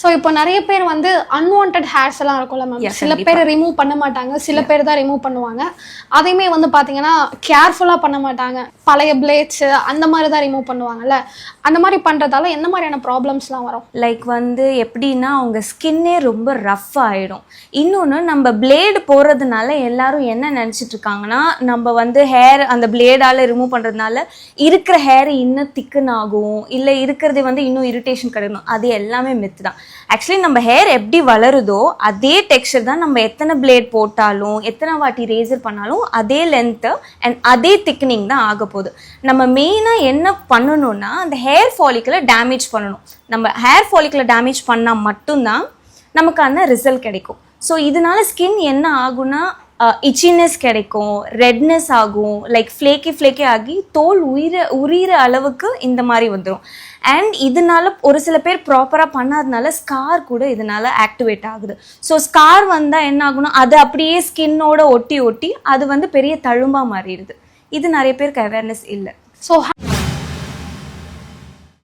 So இப்போ நிறைய பேர் வந்து அன்வான்ட் ஹேர்ஸ் எல்லாம் இருக்கும்ல மேம், சில பேர் ரிமூவ் பண்ண மாட்டாங்க, சில பேர் தான் ரிமூவ் பண்ணுவாங்க. அதையுமே வந்து பார்த்தீங்கன்னா கேர்ஃபுல்லாக பண்ண மாட்டாங்க, பழைய பிளேட்ஸ் அந்த மாதிரி தான் ரிமூவ் பண்ணுவாங்கல்ல. அந்த மாதிரி பண்ணுறதால எந்த மாதிரியான ப்ராப்ளம்ஸ்லாம் வரும்? லைக் வந்து எப்படின்னா அவங்க ஸ்கின்னே ரொம்ப ரஃப் ஆகிடும். இன்னொன்று, நம்ம பிளேடு போடுறதுனால எல்லாரும் என்ன நினச்சிட்டு இருக்காங்கன்னா, நம்ம வந்து ஹேர் அந்த பிளேடால் ரிமூவ் பண்ணுறதுனால இருக்கிற ஹேர் இன்னும் திக்கன் ஆகும், இல்லை இருக்கிறது வந்து இன்னும் இரிட்டேஷன் கிடைக்கணும். அது எல்லாமே மித்து தான். ஆக்சுவலி நம்ம ஹேர் எப்படி வளருதோ அதே டெக்ஸ்சர் தான் நம்ம எத்தனை பிளேட் போட்டாலும் எத்தனை வாட்டி ரேசர் பண்ணாலும் அதே லென்த்து அண்ட் அதே திக்னிங் தான் ஆக போகுது. நம்ம மெயினாக என்ன பண்ணணும்னா அந்த ஹேர் ஃபாலிக்கலை டேமேஜ் பண்ணணும். நம்ம ஹேர் ஃபாலிக்கலை டேமேஜ் பண்ணால் மட்டும்தான் நமக்கான ரிசல்ட் கிடைக்கும். ஸோ இதனால ஸ்கின் என்ன ஆகும்னா இச்சினஸ் கிடைக்கும், ரெட்னஸ் ஆகும், லைக் ஃப்ளேக்கி ஆகி தோல் உரிகிற அளவுக்கு இந்த மாதிரி வந்துடும். அண்ட் இதனால ஒரு சில பேர் ப்ராப்பராக பண்ணாதனால ஸ்கார் கூட இதனால ஆக்டிவேட் ஆகுது. ஸோ ஸ்கார் வந்தால் என்ன ஆகுனா அது அப்படியே ஸ்கின்னோட ஒட்டி அது வந்து பெரிய தழும்பாக மாறிடுது. இது நிறைய பேருக்கு அவேர்னஸ் இல்லை. ஸோ